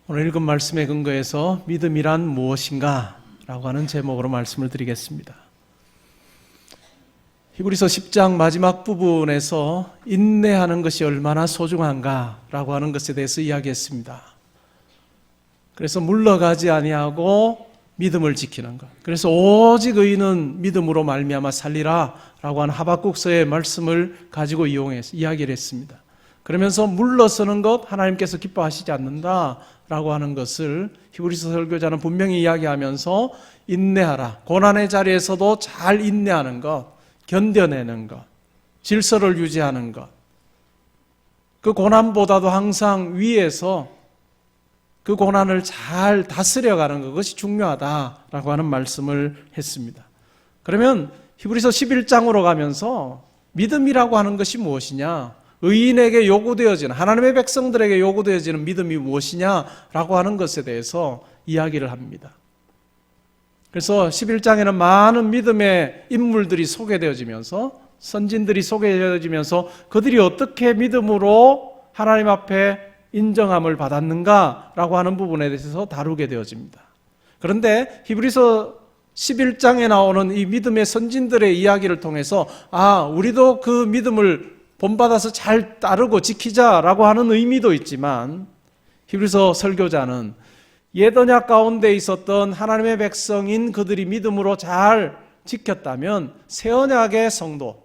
오늘 읽은 말씀에 근거해서 믿음이란 무엇인가? 라고 하는 제목으로 말씀을 드리겠습니다. 히브리서 10장 마지막 부분에서 인내하는 것이 얼마나 소중한가? 라고 하는 것에 대해서 이야기했습니다. 그래서 물러가지 아니하고 믿음을 지키는 것. 그래서 오직 의인은 믿음으로 말미암아 살리라 라고 하는 하박국서의 말씀을 가지고 이야기를 했습니다. 그러면서 물러서는 것 하나님께서 기뻐하시지 않는다 라고 하는 것을 히브리서 설교자는 분명히 이야기하면서 인내하라. 고난의 자리에서도 잘 인내하는 것, 견뎌내는 것, 질서를 유지하는 것. 그 고난보다도 항상 위에서 그 고난을 잘 다스려가는 것이 중요하다라고 하는 말씀을 했습니다. 그러면 히브리서 11장으로 가면서 믿음이라고 하는 것이 무엇이냐? 의인에게 요구되어지는, 하나님의 백성들에게 요구되어지는 믿음이 무엇이냐라고 하는 것에 대해서 이야기를 합니다. 그래서 11장에는 많은 믿음의 인물들이 소개되어지면서, 선진들이 소개되어지면서 그들이 어떻게 믿음으로 하나님 앞에 인정함을 받았는가라고 하는 부분에 대해서 다루게 되어집니다. 그런데 히브리서 11장에 나오는 이 믿음의 선진들의 이야기를 통해서 우리도 그 믿음을 본받아서 잘 따르고 지키자라고 하는 의미도 있지만, 히브리서 설교자는 옛 언약 가운데 있었던 하나님의 백성인 그들이 믿음으로 잘 지켰다면 새 언약의 성도,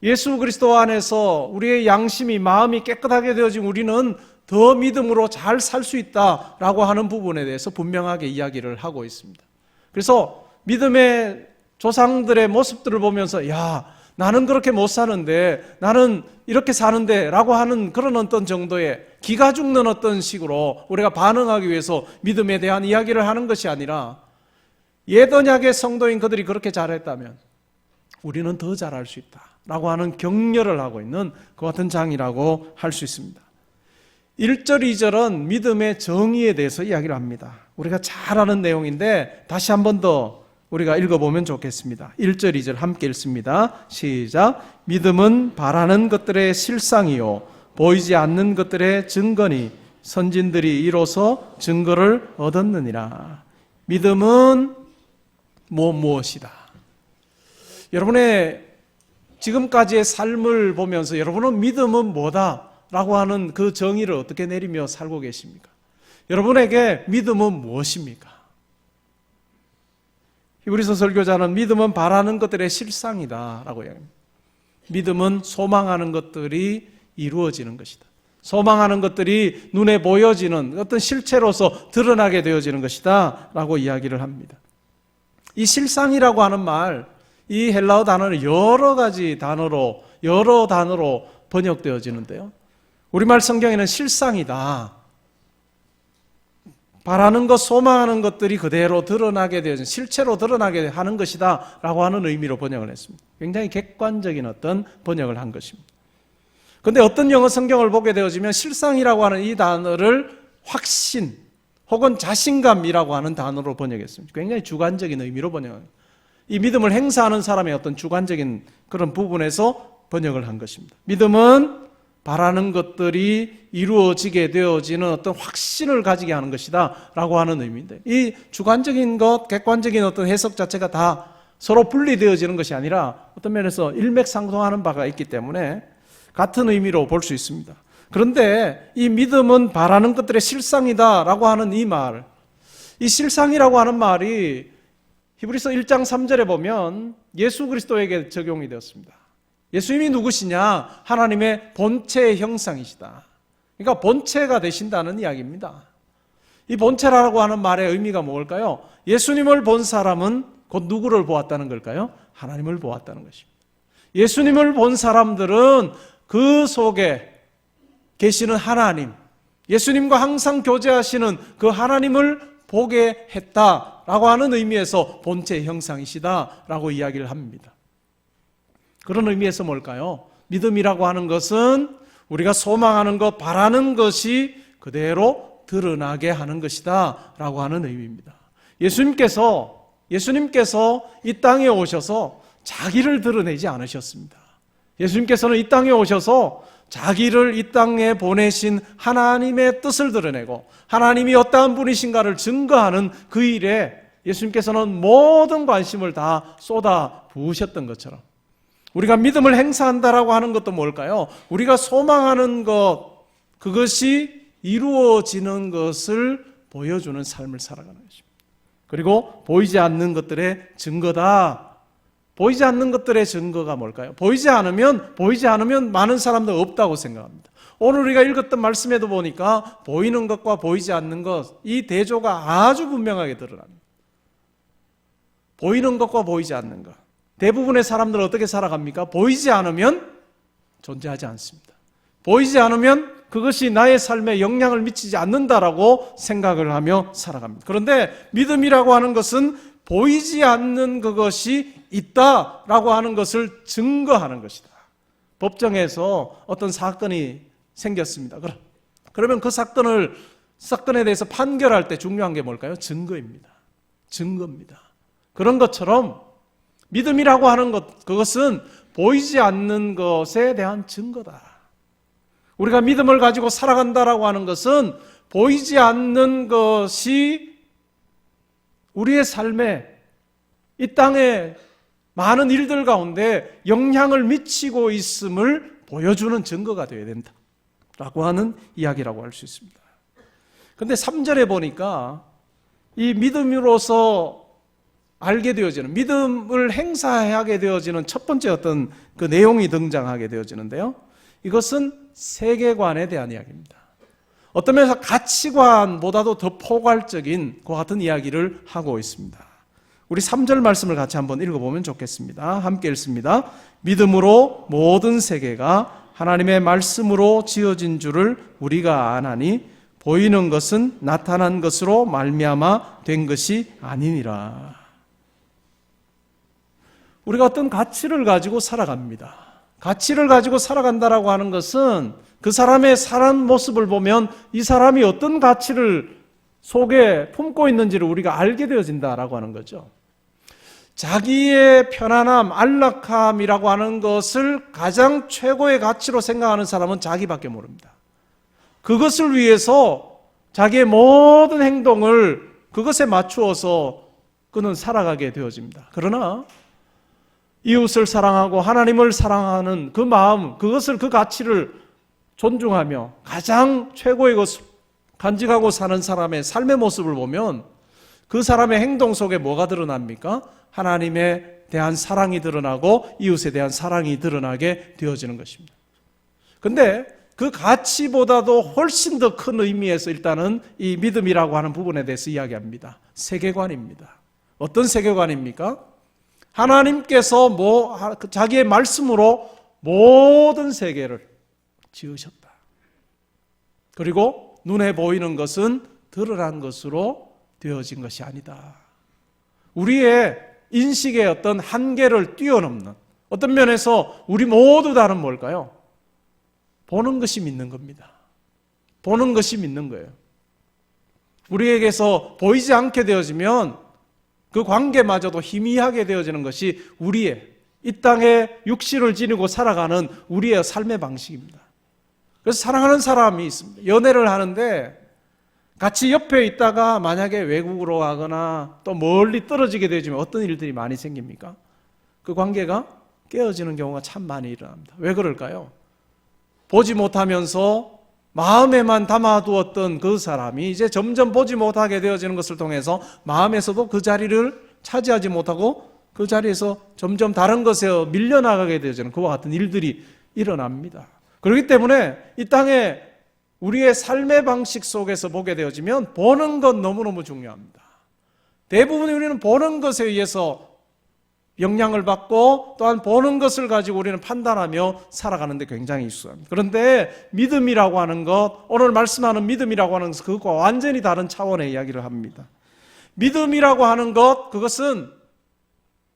예수 그리스도 안에서 우리의 양심이, 마음이 깨끗하게 되어진 우리는 더 믿음으로 잘 살 수 있다라고 하는 부분에 대해서 분명하게 이야기를 하고 있습니다. 그래서 믿음의 조상들의 모습들을 보면서 나는 그렇게 못 사는데, 나는 이렇게 사는데 라고 하는 그런 어떤 정도의 기가 죽는 어떤 식으로 우리가 반응하기 위해서 믿음에 대한 이야기를 하는 것이 아니라, 옛 언약의 성도인 그들이 그렇게 잘했다면 우리는 더 잘할 수 있다 라고 하는 격려를 하고 있는 그 같은 장이라고 할 수 있습니다. 1절, 2절은 믿음의 정의에 대해서 이야기를 합니다. 우리가 잘 아는 내용인데 다시 한 번 더 우리가 읽어보면 좋겠습니다. 1절, 2절 함께 읽습니다. 시작. 믿음은 바라는 것들의 실상이요 보이지 않는 것들의 증거니 선진들이 이로써 증거를 얻었느니라. 믿음은 무엇이다. 여러분의 지금까지의 삶을 보면서 여러분은 믿음은 뭐다 라고 하는 그 정의를 어떻게 내리며 살고 계십니까? 여러분에게 믿음은 무엇입니까? 히브리서 설교자는 믿음은 바라는 것들의 실상이다 라고 이야기합니다. 믿음은 소망하는 것들이 이루어지는 것이다. 소망하는 것들이 눈에 보여지는 어떤 실체로서 드러나게 되어지는 것이다 라고 이야기를 합니다. 이 실상이라고 하는 말, 이 헬라어 단어는 여러 가지 단어로, 여러 단어로 번역되어지는데요. 우리말 성경에는 실상이다, 바라는 것, 소망하는 것들이 그대로 드러나게 되어진, 실체로 드러나게 하는 것이다 라고 하는 의미로 번역을 했습니다. 굉장히 객관적인 어떤 번역을 한 것입니다. 그런데 어떤 영어 성경을 보게 되어지면 실상이라고 하는 이 단어를 확신 혹은 자신감이라고 하는 단어로 번역했습니다. 굉장히 주관적인 의미로 번역합니다. 이 믿음을 행사하는 사람의 어떤 주관적인 그런 부분에서 번역을 한 것입니다. 믿음은 바라는 것들이 이루어지게 되어지는 어떤 확신을 가지게 하는 것이다 라고 하는 의미인데, 이 주관적인 것, 객관적인 어떤 해석 자체가 다 서로 분리되어지는 것이 아니라 어떤 면에서 일맥상통하는 바가 있기 때문에 같은 의미로 볼 수 있습니다. 그런데 이 믿음은 바라는 것들의 실상이다 라고 하는 이 말, 이 실상이라고 하는 말이 히브리서 1장 3절에 보면 예수 그리스도에게 적용이 되었습니다. 예수님이 누구시냐? 하나님의 본체의 형상이시다. 그러니까 본체가 되신다는 이야기입니다. 이 본체라고 하는 말의 의미가 뭘까요? 예수님을 본 사람은 곧 누구를 보았다는 걸까요? 하나님을 보았다는 것입니다. 예수님을 본 사람들은 그 속에 계시는 하나님, 예수님과 항상 교제하시는 그 하나님을 보게 했다라고 하는 의미에서 본체의 형상이시다라고 이야기를 합니다. 그런 의미에서 뭘까요? 믿음이라고 하는 것은 우리가 소망하는 것, 바라는 것이 그대로 드러나게 하는 것이다 라고 하는 의미입니다. 예수님께서 이 땅에 오셔서 자기를 드러내지 않으셨습니다. 예수님께서는 이 땅에 오셔서 자기를 이 땅에 보내신 하나님의 뜻을 드러내고 하나님이 어떠한 분이신가를 증거하는 그 일에 예수님께서는 모든 관심을 다 쏟아 부으셨던 것처럼 우리가 믿음을 행사한다라고 하는 것도 뭘까요? 우리가 소망하는 것, 그것이 이루어지는 것을 보여주는 삶을 살아가는 것입니다. 그리고 보이지 않는 것들의 증거다. 보이지 않는 것들의 증거가 뭘까요? 보이지 않으면 많은 사람들 없다고 생각합니다. 오늘 우리가 읽었던 말씀에도 보니까 보이는 것과 보이지 않는 것, 이 대조가 아주 분명하게 드러납니다. 보이는 것과 보이지 않는 것. 대부분의 사람들은 어떻게 살아갑니까? 보이지 않으면 존재하지 않습니다. 보이지 않으면 그것이 나의 삶에 영향을 미치지 않는다라고 생각을 하며 살아갑니다. 그런데 믿음이라고 하는 것은 보이지 않는 그것이 있다라고 하는 것을 증거하는 것이다. 법정에서 어떤 사건이 생겼습니다. 그러면 그 사건에 대해서 판결할 때 중요한 게 뭘까요? 증거입니다. 증거입니다. 그런 것처럼 믿음이라고 하는 것, 그것은 보이지 않는 것에 대한 증거다. 우리가 믿음을 가지고 살아간다라고 하는 것은 보이지 않는 것이 우리의 삶에 이 땅의 많은 일들 가운데 영향을 미치고 있음을 보여주는 증거가 되어야 된다라고 하는 이야기라고 할 수 있습니다. 그런데 3절에 보니까 이 믿음으로서 알게 되어지는, 믿음을 행사하게 되어지는 첫 번째 어떤 그 내용이 등장하게 되어지는데요. 이것은 세계관에 대한 이야기입니다. 어떤 면에서 가치관보다도 더 포괄적인 그 같은 이야기를 하고 있습니다. 우리 3절 말씀을 같이 한번 읽어보면 좋겠습니다. 함께 읽습니다. 믿음으로 모든 세계가 하나님의 말씀으로 지어진 줄을 우리가 아나니 보이는 것은 나타난 것으로 말미암아 된 것이 아니니라. 우리가 어떤 가치를 가지고 살아갑니다. 가치를 가지고 살아간다라고 하는 것은 그 사람의 살아가는 모습을 보면 이 사람이 어떤 가치를 속에 품고 있는지를 우리가 알게 되어진다라고 하는 거죠. 자기의 편안함, 안락함이라고 하는 것을 가장 최고의 가치로 생각하는 사람은 자기밖에 모릅니다. 그것을 위해서 자기의 모든 행동을 그것에 맞추어서 그는 살아가게 되어집니다. 그러나 이웃을 사랑하고 하나님을 사랑하는 그 마음, 그것을, 그 가치를 존중하며 가장 최고의 것을 간직하고 사는 사람의 삶의 모습을 보면 그 사람의 행동 속에 뭐가 드러납니까? 하나님에 대한 사랑이 드러나고 이웃에 대한 사랑이 드러나게 되어지는 것입니다. 그런데 그 가치보다도 훨씬 더 큰 의미에서 일단은 이 믿음이라고 하는 부분에 대해서 이야기합니다. 세계관입니다. 어떤 세계관입니까? 하나님께서 자기의 말씀으로 모든 세계를 지으셨다. 그리고 눈에 보이는 것은 드러난 것으로 되어진 것이 아니다. 우리의 인식의 어떤 한계를 뛰어넘는, 어떤 면에서 우리 모두 다는 뭘까요? 보는 것이 믿는 겁니다. 보는 것이 믿는 거예요. 우리에게서 보이지 않게 되어지면 그 관계마저도 희미하게 되어지는 것이 우리의 이 땅에 육신을 지니고 살아가는 우리의 삶의 방식입니다. 그래서 사랑하는 사람이 있습니다. 연애를 하는데 같이 옆에 있다가 만약에 외국으로 가거나 또 멀리 떨어지게 되어지면 어떤 일들이 많이 생깁니까? 그 관계가 깨어지는 경우가 참 많이 일어납니다. 왜 그럴까요? 보지 못하면서 마음에만 담아두었던 그 사람이 이제 점점 보지 못하게 되어지는 것을 통해서 마음에서도 그 자리를 차지하지 못하고 그 자리에서 점점 다른 것에 밀려나가게 되어지는 그와 같은 일들이 일어납니다. 그렇기 때문에 이 땅에 우리의 삶의 방식 속에서 보게 되어지면 보는 것 너무너무 중요합니다. 대부분 우리는 보는 것에 의해서 영향을 받고 또한 보는 것을 가지고 우리는 판단하며 살아가는데 굉장히 익숙합니다. 그런데 믿음이라고 하는 것, 오늘 말씀하는 믿음이라고 하는 것은 그것과 완전히 다른 차원의 이야기를 합니다. 믿음이라고 하는 것, 그것은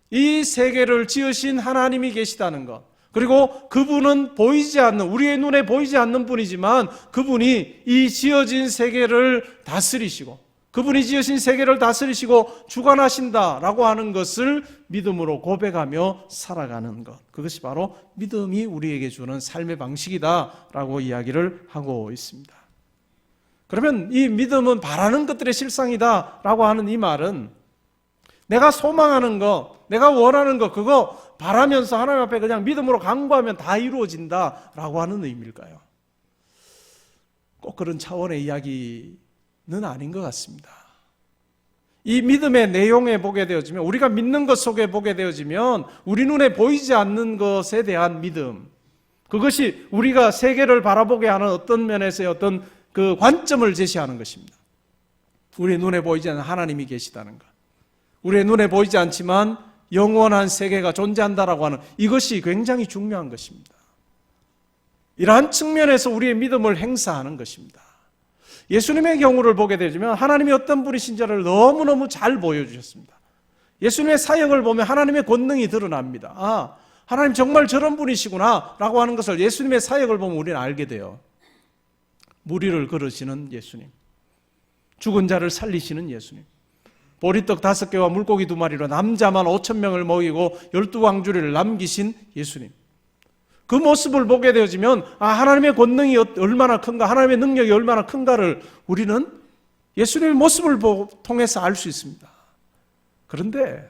이 세계를 지으신 하나님이 계시다는 것, 그리고 그분은 보이지 않는, 우리의 눈에 보이지 않는 분이지만 그분이 이 지어진 세계를 다스리시고 그 그분이 지으신 세계를 다스리시고 주관하신다라고 하는 것을 믿음으로 고백하며 살아가는 것, 그것이 바로 믿음이 우리에게 주는 삶의 방식이다라고 이야기를 하고 있습니다. 그러면 이 믿음은 바라는 것들의 실상이다라고 하는 이 말은 내가 소망하는 것, 내가 원하는 것, 그거 바라면서 하나님 앞에 그냥 믿음으로 간구하면 다 이루어진다라고 하는 의미일까요? 꼭 그런 차원의 이야기는 아닌 것 같습니다. 이 믿음의 내용에 보게 되어지면, 우리가 믿는 것 속에 보게 되어지면 우리 눈에 보이지 않는 것에 대한 믿음, 그것이 우리가 세계를 바라보게 하는 어떤 면에서의 어떤 그 관점을 제시하는 것입니다. 우리 눈에 보이지 않는 하나님이 계시다는 것, 우리의 눈에 보이지 않지만 영원한 세계가 존재한다라고 하는 이것이 굉장히 중요한 것입니다. 이러한 측면에서 우리의 믿음을 행사하는 것입니다. 예수님의 경우를 보게 되면 하나님이 어떤 분이신지를 너무너무 잘 보여주셨습니다. 예수님의 사역을 보면 하나님의 권능이 드러납니다. 아, 하나님 정말 저런 분이시구나 라고 하는 것을 예수님의 사역을 보면 우리는 알게 돼요. 무리를 걸으시는 예수님, 죽은 자를 살리시는 예수님, 보리떡 5개와 물고기 2마리로 남자만 5,000명을 먹이고 12왕주리를 남기신 예수님, 그 모습을 보게 되어지면 하나님의 권능이 얼마나 큰가, 하나님의 능력이 얼마나 큰가를 우리는 예수님의 모습을 통해서 알 수 있습니다. 그런데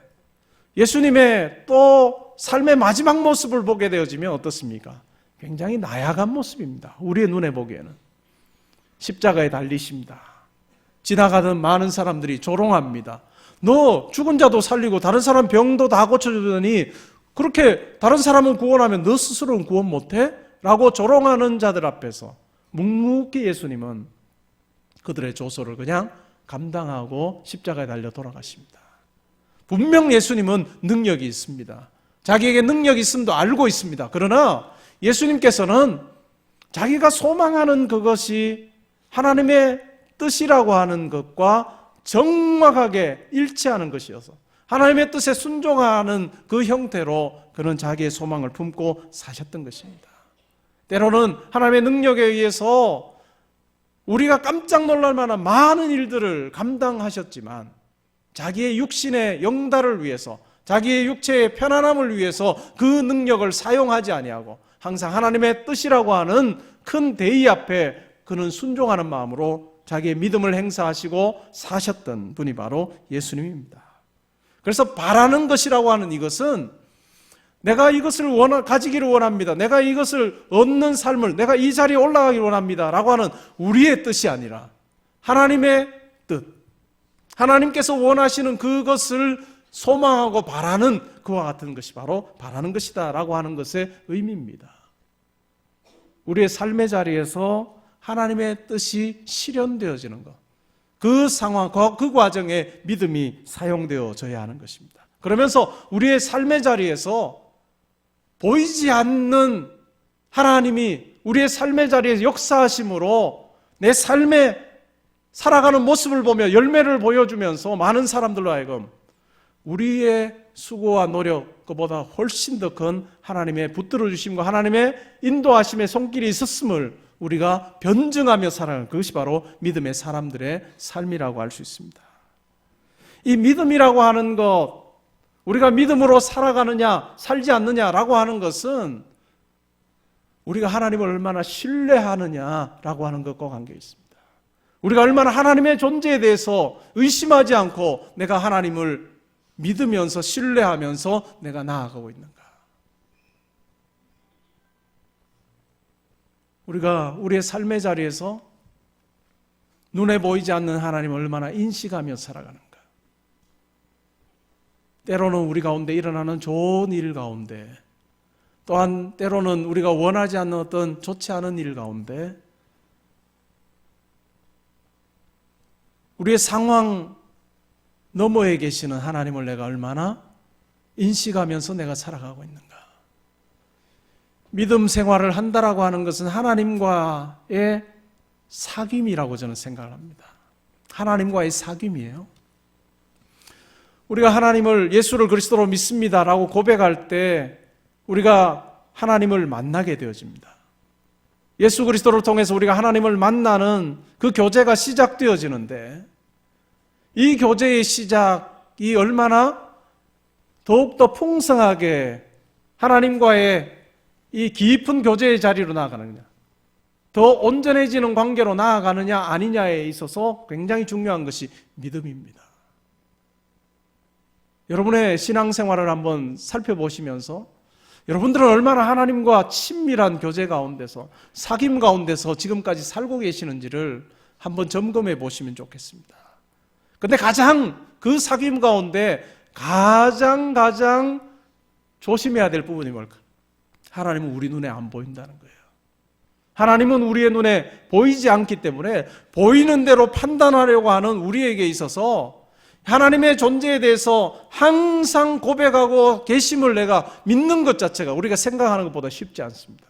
예수님의 또 삶의 마지막 모습을 보게 되어지면 어떻습니까? 굉장히 나약한 모습입니다. 우리의 눈에 보기에는. 십자가에 달리십니다. 지나가던 많은 사람들이 조롱합니다. 너 죽은 자도 살리고 다른 사람 병도 다 고쳐주더니 그렇게 다른 사람은 구원하면 너 스스로는 구원 못해? 라고 조롱하는 자들 앞에서 묵묵히 예수님은 그들의 조소를 그냥 감당하고 십자가에 달려 돌아가십니다. 분명 예수님은 능력이 있습니다. 자기에게 능력이 있음도 알고 있습니다. 그러나 예수님께서는 자기가 소망하는 그것이 하나님의 뜻이라고 하는 것과 정확하게 일치하는 것이어서 하나님의 뜻에 순종하는 그 형태로 그는 자기의 소망을 품고 사셨던 것입니다. 때로는 하나님의 능력에 의해서 우리가 깜짝 놀랄 만한 많은 일들을 감당하셨지만 자기의 육신의 영달을 위해서, 자기의 육체의 편안함을 위해서 그 능력을 사용하지 아니하고 항상 하나님의 뜻이라고 하는 큰 대의 앞에 그는 순종하는 마음으로 자기의 믿음을 행사하시고 사셨던 분이 바로 예수님입니다. 그래서 바라는 것이라고 하는 이것은 내가 이것을 가지기를 원합니다, 내가 이것을 얻는 삶을, 내가 이 자리에 올라가기를 원합니다 라고 하는 우리의 뜻이 아니라 하나님의 뜻, 하나님께서 원하시는 그것을 소망하고 바라는 그와 같은 것이 바로 바라는 것이다 라고 하는 것의 의미입니다. 우리의 삶의 자리에서 하나님의 뜻이 실현되어지는 것, 그 상황, 그 과정에 믿음이 사용되어져야 하는 것입니다. 그러면서 우리의 삶의 자리에서 보이지 않는 하나님이 우리의 삶의 자리에서 역사하심으로 내 삶에 살아가는 모습을 보며 열매를 보여주면서 많은 사람들로 하여금 우리의 수고와 노력 그보다 훨씬 더 큰 하나님의 붙들어 주심과 하나님의 인도하심의 손길이 있었음을 우리가 변증하며 살아가는 그것이 바로 믿음의 사람들의 삶이라고 할 수 있습니다. 이 믿음이라고 하는 것, 우리가 믿음으로 살아가느냐 살지 않느냐라고 하는 것은 우리가 하나님을 얼마나 신뢰하느냐라고 하는 것과 관계 있습니다. 우리가 얼마나 하나님의 존재에 대해서 의심하지 않고 내가 하나님을 믿으면서 신뢰하면서 내가 나아가고 있는가. 우리가 우리의 삶의 자리에서 눈에 보이지 않는 하나님을 얼마나 인식하며 살아가는가. 때로는 우리 가운데 일어나는 좋은 일 가운데, 또한 때로는 우리가 원하지 않는 어떤 좋지 않은 일 가운데 우리의 상황 너머에 계시는 하나님을 내가 얼마나 인식하면서 내가 살아가고 있는가. 믿음 생활을 한다라고 하는 것은 하나님과의 사귐이라고 저는 생각을 합니다. 하나님과의 사귐이에요. 우리가 하나님을, 예수를 그리스도로 믿습니다라고 고백할 때 우리가 하나님을 만나게 되어집니다. 예수 그리스도를 통해서 우리가 하나님을 만나는 그 교제가 시작되어지는데 이 교제의 시작이 얼마나 더욱더 풍성하게 하나님과의 이 깊은 교제의 자리로 나아가느냐, 더 온전해지는 관계로 나아가느냐 아니냐에 있어서 굉장히 중요한 것이 믿음입니다. 여러분의 신앙생활을 한번 살펴보시면서 여러분들은 얼마나 하나님과 친밀한 교제 가운데서, 사귐 가운데서 지금까지 살고 계시는지를 한번 점검해 보시면 좋겠습니다. 근데 가장 그 사귐 가운데 가장 조심해야 될 부분이 뭘까? 하나님은 우리 눈에 안 보인다는 거예요. 하나님은 우리의 눈에 보이지 않기 때문에 보이는 대로 판단하려고 하는 우리에게 있어서 하나님의 존재에 대해서 항상 고백하고 계심을 내가 믿는 것 자체가 우리가 생각하는 것보다 쉽지 않습니다.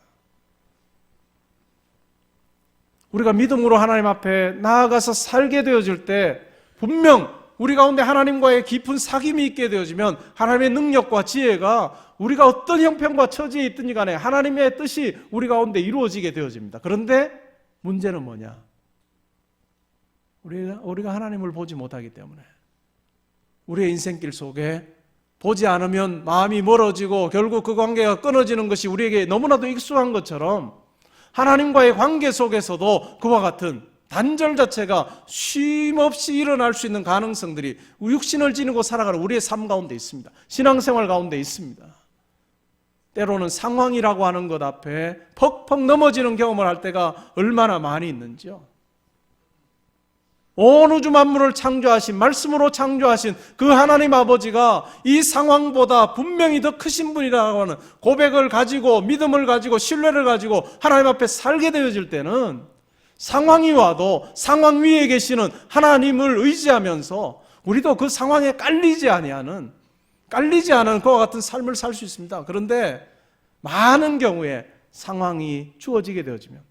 우리가 믿음으로 하나님 앞에 나아가서 살게 되어질 때 분명 우리 가운데 하나님과의 깊은 사귐이 있게 되어지면 하나님의 능력과 지혜가 우리가 어떤 형편과 처지에 있든지 간에 하나님의 뜻이 우리 가운데 이루어지게 되어집니다. 그런데 문제는 뭐냐? 우리가 하나님을 보지 못하기 때문에 우리의 인생길 속에 보지 않으면 마음이 멀어지고 결국 그 관계가 끊어지는 것이 우리에게 너무나도 익숙한 것처럼 하나님과의 관계 속에서도 그와 같은 단절 자체가 쉼없이 일어날 수 있는 가능성들이 육신을 지니고 살아가는 우리의 삶 가운데 있습니다. 신앙생활 가운데 있습니다. 때로는 상황이라고 하는 것 앞에 퍽퍽 넘어지는 경험을 할 때가 얼마나 많이 있는지요. 온 우주 만물을 창조하신, 말씀으로 창조하신 그 하나님 아버지가 이 상황보다 분명히 더 크신 분이라고 하는 고백을 가지고, 믿음을 가지고, 신뢰를 가지고 하나님 앞에 살게 되어질 때는 상황이 와도 상황 위에 계시는 하나님을 의지하면서 우리도 그 상황에 깔리지 않은 그와 같은 삶을 살 수 있습니다. 그런데 많은 경우에 상황이 주어지게 되어지면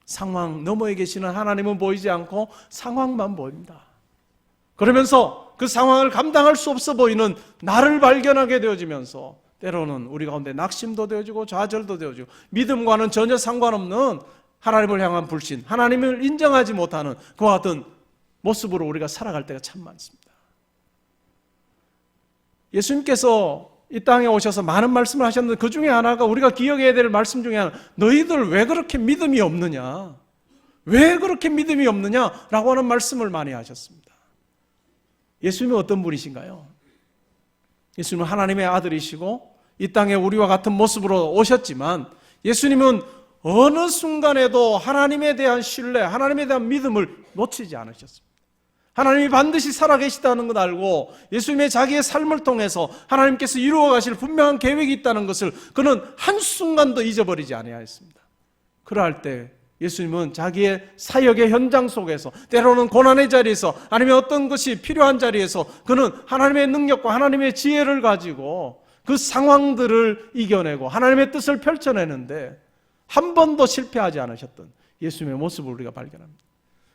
상황 너머에 계시는 하나님은 보이지 않고 상황만 보입니다. 그러면서 그 상황을 감당할 수 없어 보이는 나를 발견하게 되어지면서 때로는 우리 가운데 낙심도 되어지고 좌절도 되어지고 믿음과는 전혀 상관없는 하나님을 향한 불신, 하나님을 인정하지 못하는 그와 같은 모습으로 우리가 살아갈 때가 참 많습니다. 예수님께서 이 땅에 오셔서 많은 말씀을 하셨는데 그 중에 하나가 우리가 기억해야 될 말씀 중에 하나, 너희들 왜 그렇게 믿음이 없느냐? 왜 그렇게 믿음이 없느냐라고 하는 말씀을 많이 하셨습니다. 예수님은 어떤 분이신가요? 예수님은 하나님의 아들이시고 이 땅에 우리와 같은 모습으로 오셨지만 예수님은 어느 순간에도 하나님에 대한 신뢰, 하나님에 대한 믿음을 놓치지 않으셨습니다. 하나님이 반드시 살아계시다는 걸 알고 예수님의 자기의 삶을 통해서 하나님께서 이루어 가실 분명한 계획이 있다는 것을 그는 한순간도 잊어버리지 아니하였습니다. 그러할 때 예수님은 자기의 사역의 현장 속에서 때로는 고난의 자리에서 아니면 어떤 것이 필요한 자리에서 그는 하나님의 능력과 하나님의 지혜를 가지고 그 상황들을 이겨내고 하나님의 뜻을 펼쳐내는데 한 번도 실패하지 않으셨던 예수님의 모습을 우리가 발견합니다.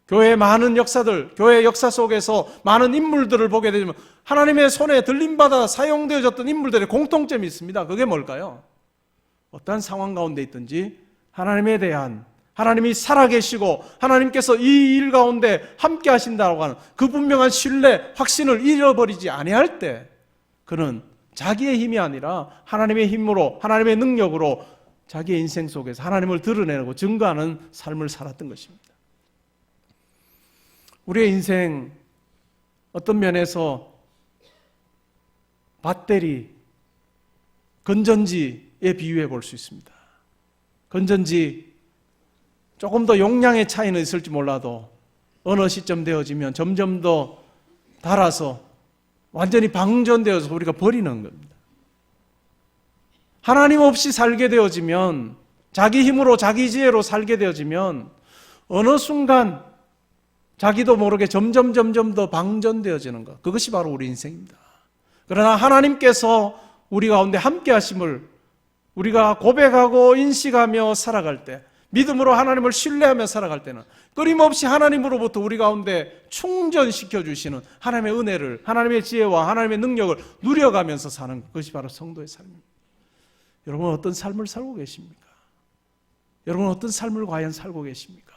교회의 많은 역사들, 교회의 역사 속에서 많은 인물들을 보게 되면 하나님의 손에 들림받아 사용되어졌던 인물들의 공통점이 있습니다. 그게 뭘까요? 어떠한 상황 가운데 있든지 하나님에 대한, 하나님이 살아계시고 하나님께서 이 일 가운데 함께 하신다고 하는 그 분명한 신뢰, 확신을 잃어버리지 아니할 때 그는 자기의 힘이 아니라 하나님의 힘으로, 하나님의 능력으로 자기의 인생 속에서 하나님을 드러내고 증거하는 삶을 살았던 것입니다. 우리의 인생 어떤 면에서 배터리, 건전지에 비유해 볼 수 있습니다. 건전지 조금 더 용량의 차이는 있을지 몰라도 어느 시점 되어지면 점점 더 닳아서 완전히 방전되어서 우리가 버리는 겁니다. 하나님 없이 살게 되어지면, 자기 힘으로 자기 지혜로 살게 되어지면 어느 순간 자기도 모르게 점점 더 방전되어지는 것, 그것이 바로 우리 인생입니다. 그러나 하나님께서 우리 가운데 함께 하심을 우리가 고백하고 인식하며 살아갈 때, 믿음으로 하나님을 신뢰하며 살아갈 때는 끊임없이 하나님으로부터 우리 가운데 충전시켜 주시는 하나님의 은혜를, 하나님의 지혜와 하나님의 능력을 누려가면서 사는 것이 바로 성도의 삶입니다. 여러분 어떤 삶을 살고 계십니까? 여러분 어떤 삶을 과연 살고 계십니까?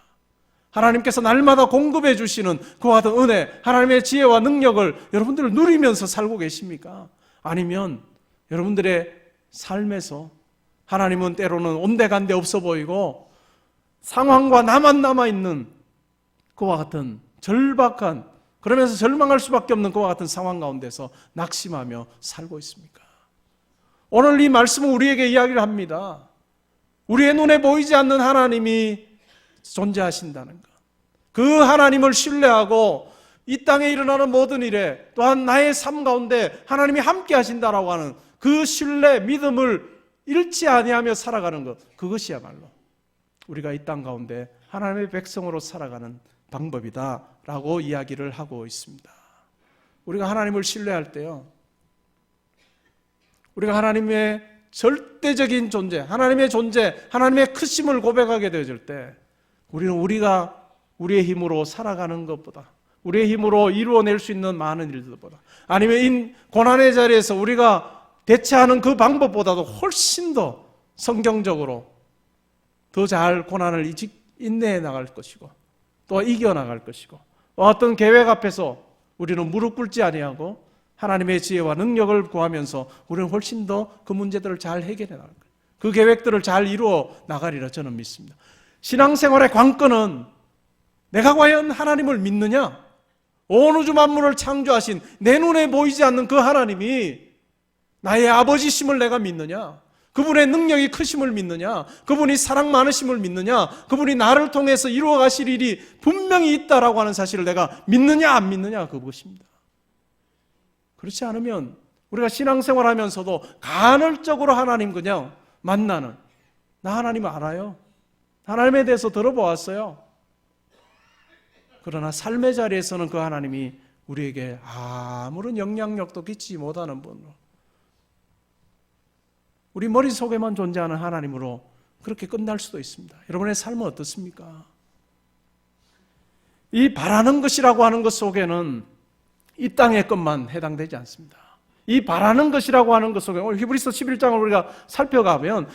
하나님께서 날마다 공급해 주시는 그와 같은 은혜, 하나님의 지혜와 능력을 여러분들 누리면서 살고 계십니까? 아니면 여러분들의 삶에서 하나님은 때로는 온데간데 없어 보이고 상황과 나만 남아있는 그와 같은 절박한, 그러면서 절망할 수밖에 없는 그와 같은 상황 가운데서 낙심하며 살고 있습니까? 오늘 이 말씀은 우리에게 이야기를 합니다. 우리의 눈에 보이지 않는 하나님이 존재하신다는 것, 그 하나님을 신뢰하고 이 땅에 일어나는 모든 일에 또한 나의 삶 가운데 하나님이 함께 하신다라고 하는 그 신뢰, 믿음을 잃지 아니하며 살아가는 것, 그것이야말로 우리가 이 땅 가운데 하나님의 백성으로 살아가는 방법이다라고 이야기를 하고 있습니다. 우리가 하나님을 신뢰할 때요, 우리가 하나님의 절대적인 존재, 하나님의 존재, 하나님의 크심을 고백하게 되어질 때 우리는 우리의 힘으로 살아가는 것보다, 우리의 힘으로 이루어낼 수 있는 많은 일들보다, 아니면 이 고난의 자리에서 우리가 대처하는 그 방법보다도 훨씬 더 성경적으로 더 잘 고난을 인내해 나갈 것이고 또 이겨나갈 것이고, 어떤 계획 앞에서 우리는 무릎 꿇지 아니하고 하나님의 지혜와 능력을 구하면서 우리는 훨씬 더 그 문제들을 잘 해결해 나갈 거예요. 그 계획들을 잘 이루어 나가리라 저는 믿습니다. 신앙생활의 관건은 내가 과연 하나님을 믿느냐? 온 우주 만물을 창조하신 내 눈에 보이지 않는 그 하나님이 나의 아버지심을 내가 믿느냐? 그분의 능력이 크심을 믿느냐? 그분이 사랑 많으심을 믿느냐? 그분이 나를 통해서 이루어 가실 일이 분명히 있다라고 하는 사실을 내가 믿느냐 안 믿느냐, 그것입니다. 그렇지 않으면 우리가 신앙생활 하면서도 간헐적으로 하나님 그냥 만나는, 나 하나님 알아요, 하나님에 대해서 들어보았어요, 그러나 삶의 자리에서는 그 하나님이 우리에게 아무런 영향력도 끼치지 못하는 분으로, 우리 머릿속에만 존재하는 하나님으로 그렇게 끝날 수도 있습니다. 여러분의 삶은 어떻습니까? 이 바라는 것이라고 하는 것 속에는 이 땅의 것만 해당되지 않습니다. 이 바라는 것이라고 하는 것 속에 오늘 히브리서 11장을 우리가 살펴가면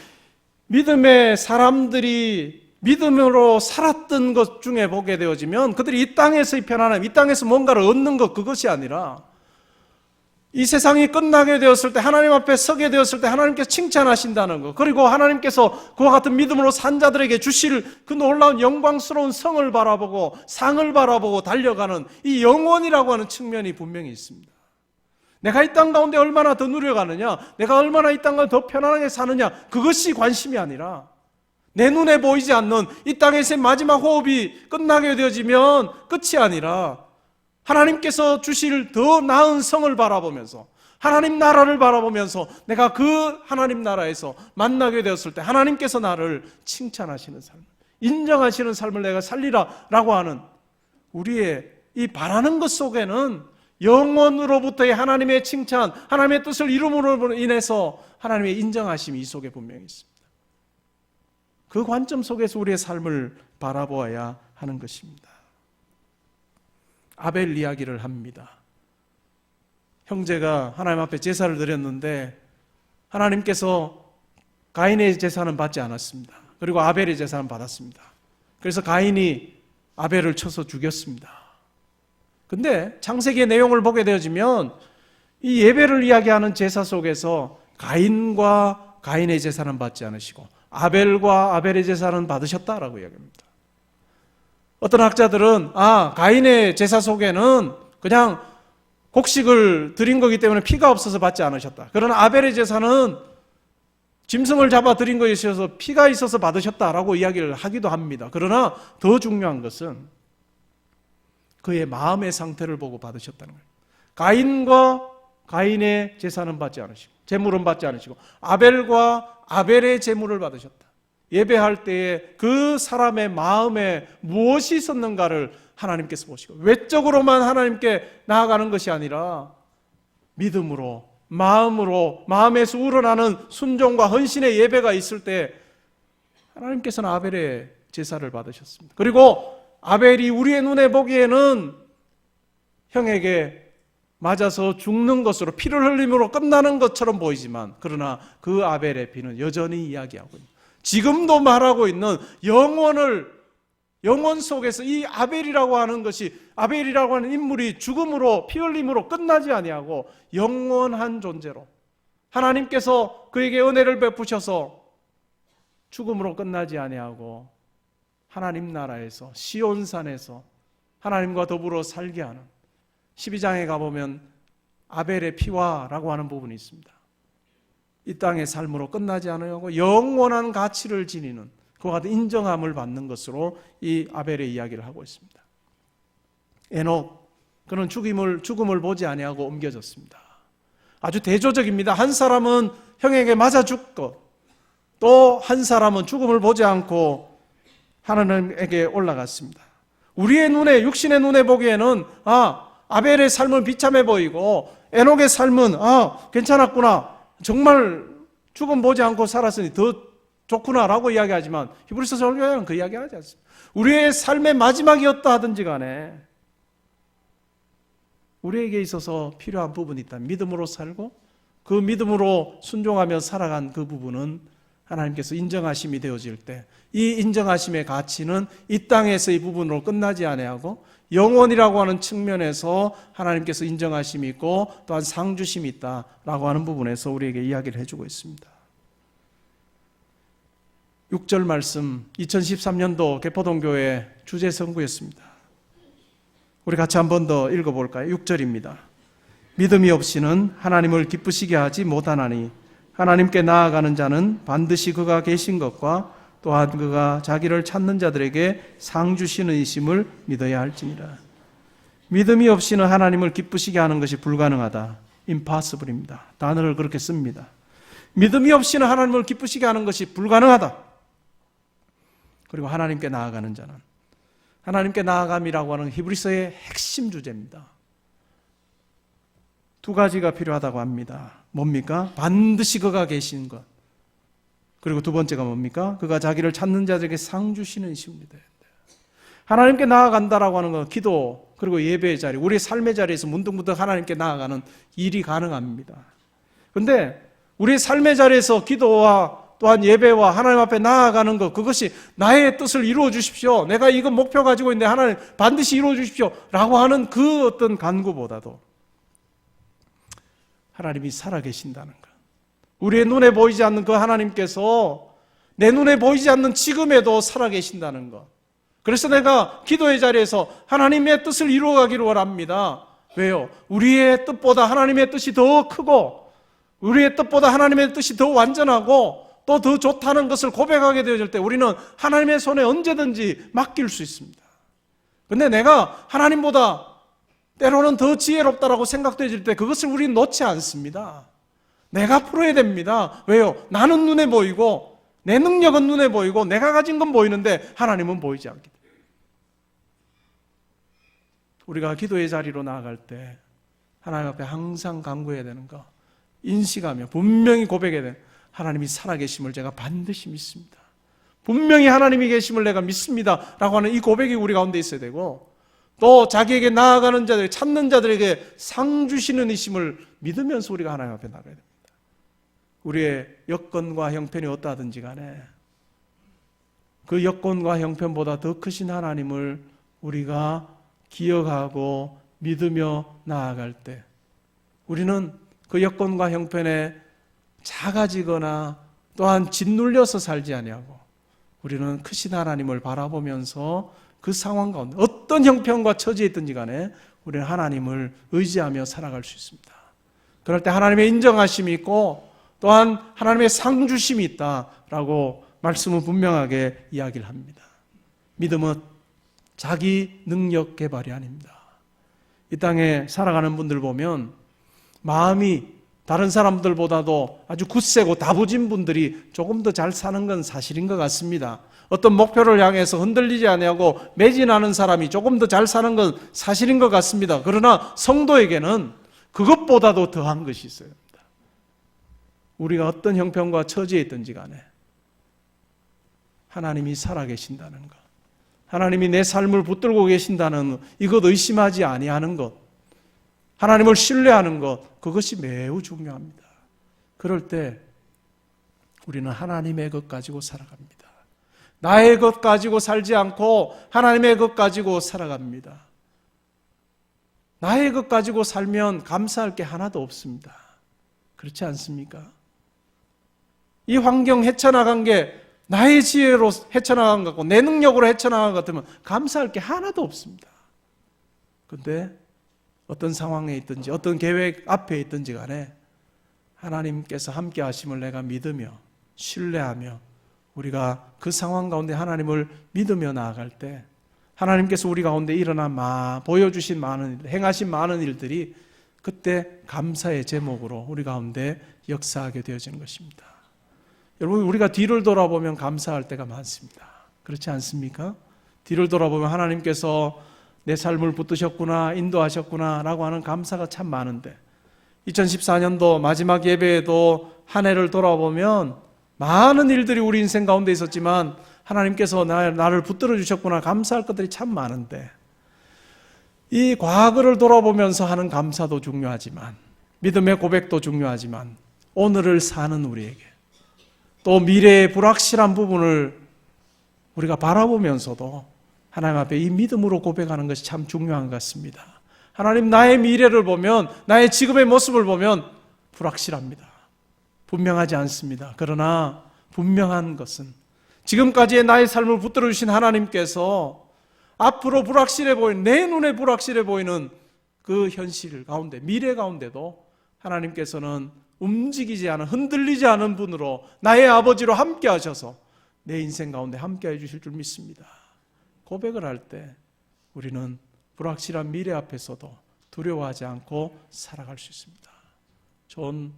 믿음의 사람들이 믿음으로 살았던 것 중에 보게 되어지면 그들이 이 땅에서의 편안함, 이 땅에서 뭔가를 얻는 것, 그것이 아니라 이 세상이 끝나게 되었을 때, 하나님 앞에 서게 되었을 때 하나님께서 칭찬하신다는 것, 그리고 하나님께서 그와 같은 믿음으로 산 자들에게 주실 그 놀라운 영광스러운 성을 바라보고 상을 바라보고 달려가는 이 영원이라고 하는 측면이 분명히 있습니다. 내가 이 땅 가운데 얼마나 더 누려가느냐, 내가 얼마나 이 땅 가운데 더 편안하게 사느냐, 그것이 관심이 아니라 내 눈에 보이지 않는 이 땅에서의 마지막 호흡이 끝나게 되어지면 끝이 아니라 하나님께서 주실 더 나은 성을 바라보면서, 하나님 나라를 바라보면서 내가 그 하나님 나라에서 만나게 되었을 때 하나님께서 나를 칭찬하시는 삶, 인정하시는 삶을 내가 살리라라고 하는 우리의 이 바라는 것 속에는 영원으로부터의 하나님의 칭찬, 하나님의 뜻을 이룸으로 인해서 하나님의 인정하심이 이 속에 분명히 있습니다. 그 관점 속에서 우리의 삶을 바라보아야 하는 것입니다. 아벨 이야기를 합니다. 형제가 하나님 앞에 제사를 드렸는데 하나님께서 가인의 제사는 받지 않았습니다. 그리고 아벨의 제사는 받았습니다. 그래서 가인이 아벨을 쳐서 죽였습니다. 근데 창세기의 내용을 보게 되어지면 이 예배를 이야기하는 제사 속에서 가인과 가인의 제사는 받지 않으시고 아벨과 아벨의 제사는 받으셨다라고 이야기합니다. 어떤 학자들은 가인의 제사 속에는 그냥 곡식을 드린 거기 때문에 피가 없어서 받지 않으셨다. 그러나 아벨의 제사는 짐승을 잡아 드린 것에 있어서 피가 있어서 받으셨다라고 이야기를 하기도 합니다. 그러나 더 중요한 것은 그의 마음의 상태를 보고 받으셨다는 거예요. 가인과 가인의 제사는 받지 않으시고 제물은 받지 않으시고 아벨과 아벨의 제물을 받으셨다. 예배할 때에 그 사람의 마음에 무엇이 있었는가를 하나님께서 보시고 외적으로만 하나님께 나아가는 것이 아니라 믿음으로, 마음으로, 마음에서 우러나는 순종과 헌신의 예배가 있을 때 하나님께서는 아벨의 제사를 받으셨습니다. 그리고 아벨이 우리의 눈에 보기에는 형에게 맞아서 죽는 것으로 피를 흘림으로 끝나는 것처럼 보이지만 그러나 그 아벨의 피는 여전히 이야기하고 있는, 지금도 말하고 있는 영원을 영혼 속에서 이 아벨이라고 하는 것이, 아벨이라고 하는 인물이 죽음으로, 피 흘림으로 끝나지 아니하고 영원한 존재로 하나님께서 그에게 은혜를 베푸셔서 죽음으로 끝나지 아니하고 하나님 나라에서, 시온산에서 하나님과 더불어 살게 하는, 12장에 가보면 아벨의 피화라고 하는 부분이 있습니다. 이 땅의 삶으로 끝나지 않으려고 영원한 가치를 지니는, 그와 같은 인정함을 받는 것으로 이 아벨의 이야기를 하고 있습니다. 에녹, 그는 죽음을 보지 아니하고 옮겨졌습니다. 아주 대조적입니다. 한 사람은 형에게 맞아 죽고, 또 한 사람은 죽음을 보지 않고 하나님에게 올라갔습니다. 우리의 눈에, 육신의 눈에 보기에는 아벨의 삶은 비참해 보이고 에녹의 삶은 괜찮았구나, 정말 죽음 보지 않고 살았으니 더 좋구나라고 이야기하지만 히브리서 설교자는 그 이야기 하지 않습니다. 우리의 삶의 마지막이었다 하든지 간에 우리에게 있어서 필요한 부분이 있다. 믿음으로 살고 그 믿음으로 순종하며 살아간 그 부분은 하나님께서 인정하심이 되어질 때, 이 인정하심의 가치는 이 땅에서의 부분으로 끝나지 아니하고 영원이라고 하는 측면에서 하나님께서 인정하심이 있고 또한 상주심이 있다라고 하는 부분에서 우리에게 이야기를 해주고 있습니다. 6절 말씀, 2013년도 개포동교회 주제 선구였습니다. 우리 같이 한 번 더 읽어볼까요? 6절입니다. 믿음이 없이는 하나님을 기쁘시게 하지 못하나니 하나님께 나아가는 자는 반드시 그가 계신 것과 또한 그가 자기를 찾는 자들에게 상 주시는 이심을 믿어야 할지니라. 믿음이 없이는 하나님을 기쁘시게 하는 것이 불가능하다. impossible입니다. 단어를 그렇게 씁니다. 믿음이 없이는 하나님을 기쁘시게 하는 것이 불가능하다. 그리고 하나님께 나아가는 자는, 하나님께 나아감이라고 하는 히브리서의 핵심 주제입니다. 두 가지가 필요하다고 합니다. 뭡니까? 반드시 그가 계신 것. 그리고 두 번째가 뭡니까? 그가 자기를 찾는 자들에게 상 주시는 이십니다. 하나님께 나아간다라고 하는 건 기도, 그리고 예배의 자리, 우리의 삶의 자리에서 문득문득 하나님께 나아가는 일이 가능합니다. 그런데 우리의 삶의 자리에서 기도와 또한 예배와 하나님 앞에 나아가는 것, 그것이 나의 뜻을 이루어 주십시오, 내가 이건 목표 가지고 있는데 하나님 반드시 이루어 주십시오 라고 하는 그 어떤 간구보다도 하나님이 살아계신다는 것, 우리의 눈에 보이지 않는 그 하나님께서 내 눈에 보이지 않는 지금에도 살아계신다는 것. 그래서 내가 기도의 자리에서 하나님의 뜻을 이루어가기를 원합니다. 왜요? 우리의 뜻보다 하나님의 뜻이 더 크고 우리의 뜻보다 하나님의 뜻이 더 완전하고 또 더 좋다는 것을 고백하게 되어질 때 우리는 하나님의 손에 언제든지 맡길 수 있습니다. 그런데 내가 하나님보다 때로는 더 지혜롭다라고 생각되어질 때 그것을 우리는 놓지 않습니다. 내가 풀어야 됩니다. 왜요? 나는 눈에 보이고 내 능력은 눈에 보이고 내가 가진 건 보이는데 하나님은 보이지 않기 때문에 우리가 기도의 자리로 나아갈 때 하나님 앞에 항상 간구해야 되는 거, 인식하며 분명히 고백해야 되는, 하나님이 살아계심을 제가 반드시 믿습니다. 분명히 하나님이 계심을 내가 믿습니다 라고 하는 이 고백이 우리 가운데 있어야 되고, 또 자기에게 나아가는 자들, 찾는 자들에게 상 주시는 이심을 믿으면서 우리가 하나님 앞에 나가야 됩니다. 우리의 여건과 형편이 어떠하든지 간에 그 여건과 형편보다 더 크신 하나님을 우리가 기억하고 믿으며 나아갈 때 우리는 그 여건과 형편에 작아지거나 또한 짓눌려서 살지 아니하고 우리는 크신 하나님을 바라보면서 그 상황 가운데 어떤 형편과 처지에 있든지 간에 우리는 하나님을 의지하며 살아갈 수 있습니다. 그럴 때 하나님의 인정하심이 있고 또한 하나님의 상주심이 있다라고 말씀은 분명하게 이야기를 합니다. 믿음은 자기 능력 개발이 아닙니다. 이 땅에 살아가는 분들 보면 마음이 다른 사람들보다도 아주 굳세고 다부진 분들이 조금 더 잘 사는 건 사실인 것 같습니다. 어떤 목표를 향해서 흔들리지 아니하고 매진하는 사람이 조금 더 잘 사는 건 사실인 것 같습니다. 그러나 성도에게는 그것보다도 더한 것이 있어요. 우리가 어떤 형편과 처지에 있든지 간에 하나님이 살아계신다는 것, 하나님이 내 삶을 붙들고 계신다는 이것 의심하지 아니하는 것, 하나님을 신뢰하는 것, 그것이 매우 중요합니다. 그럴 때 우리는 하나님의 것 가지고 살아갑니다. 나의 것 가지고 살지 않고 하나님의 것 가지고 살아갑니다. 나의 것 가지고 살면 감사할 게 하나도 없습니다. 그렇지 않습니까? 이 환경 헤쳐나간 게 나의 지혜로 헤쳐나간 것 같고 내 능력으로 헤쳐나간 것 같으면 감사할 게 하나도 없습니다. 그런데 어떤 상황에 있든지 어떤 계획 앞에 있든지 간에 하나님께서 함께 하심을 내가 믿으며 신뢰하며 우리가 그 상황 가운데 하나님을 믿으며 나아갈 때 하나님께서 우리 가운데 일어난 보여주신 많은 일, 행하신 많은 일들이 그때 감사의 제목으로 우리 가운데 역사하게 되어지는 것입니다. 여러분, 우리가 뒤를 돌아보면 감사할 때가 많습니다. 그렇지 않습니까? 뒤를 돌아보면 하나님께서 내 삶을 붙드셨구나, 인도하셨구나 라고 하는 감사가 참 많은데 2014년도 마지막 예배에도 한 해를 돌아보면 많은 일들이 우리 인생 가운데 있었지만 하나님께서 나를 붙들어 주셨구나 감사할 것들이 참 많은데 이 과거를 돌아보면서 하는 감사도 중요하지만 믿음의 고백도 중요하지만 오늘을 사는 우리에게 또 미래의 불확실한 부분을 우리가 바라보면서도 하나님 앞에 이 믿음으로 고백하는 것이 참 중요한 것 같습니다. 하나님, 나의 미래를 보면 나의 지금의 모습을 보면 불확실합니다. 분명하지 않습니다. 그러나 분명한 것은 지금까지의 나의 삶을 붙들어 주신 하나님께서 앞으로 불확실해 보이는 내 눈에 불확실해 보이는 그 현실 가운데 미래 가운데도 하나님께서는 움직이지 않은 흔들리지 않은 분으로 나의 아버지로 함께 하셔서 내 인생 가운데 함께 해 주실 줄 믿습니다. 고백을 할 때 우리는 불확실한 미래 앞에서도 두려워하지 않고 살아갈 수 있습니다. 존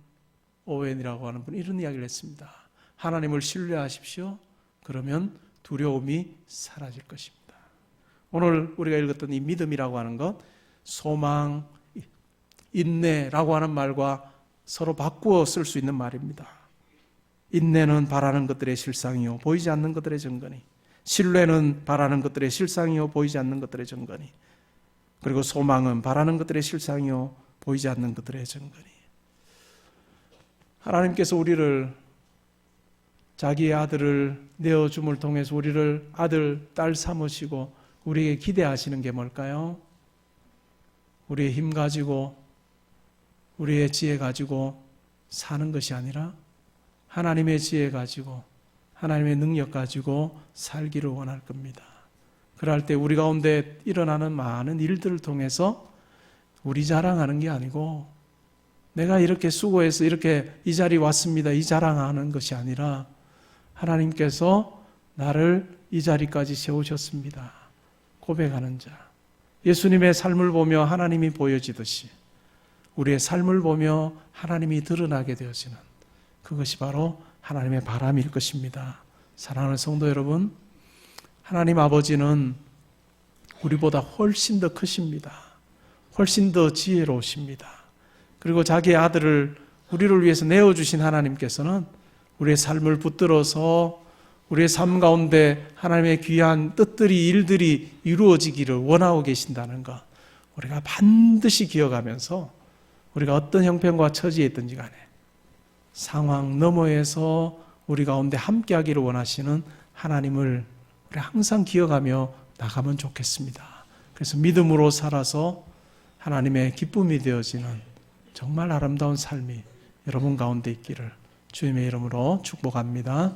오웬이라고 하는 분이 이런 이야기를 했습니다. 하나님을 신뢰하십시오. 그러면 두려움이 사라질 것입니다. 오늘 우리가 읽었던 이 믿음이라고 하는 것, 소망, 인내라고 하는 말과 서로 바꾸어 쓸 수 있는 말입니다. 인내는 바라는 것들의 실상이요 보이지 않는 것들의 증거니, 신뢰는 바라는 것들의 실상이요 보이지 않는 것들의 증거니, 그리고 소망은 바라는 것들의 실상이요 보이지 않는 것들의 증거니. 하나님께서 우리를 자기의 아들을 내어줌을 통해서 우리를 아들, 딸 삼으시고 우리에게 기대하시는 게 뭘까요? 우리의 힘 가지고 우리의 지혜 가지고 사는 것이 아니라 하나님의 지혜 가지고 하나님의 능력 가지고 살기를 원할 겁니다. 그럴 때 우리 가운데 일어나는 많은 일들을 통해서 우리 자랑하는 게 아니고 내가 이렇게 수고해서 이렇게 이 자리에 왔습니다. 이 자랑하는 것이 아니라 하나님께서 나를 이 자리까지 세우셨습니다. 고백하는 자. 예수님의 삶을 보며 하나님이 보여지듯이 우리의 삶을 보며 하나님이 드러나게 되어지는 그것이 바로 하나님의 바람일 것입니다. 사랑하는 성도 여러분, 하나님 아버지는 우리보다 훨씬 더 크십니다. 훨씬 더 지혜로우십니다. 그리고 자기의 아들을 우리를 위해서 내어주신 하나님께서는 우리의 삶을 붙들어서 우리의 삶 가운데 하나님의 귀한 뜻들이 일들이 이루어지기를 원하고 계신다는 것, 우리가 반드시 기억하면서 우리가 어떤 형편과 처지에 있든지 간에 상황 너머에서 우리 가운데 함께하기를 원하시는 하나님을 우리 항상 기억하며 나가면 좋겠습니다. 그래서 믿음으로 살아서 하나님의 기쁨이 되어지는 정말 아름다운 삶이 여러분 가운데 있기를 주님의 이름으로 축복합니다.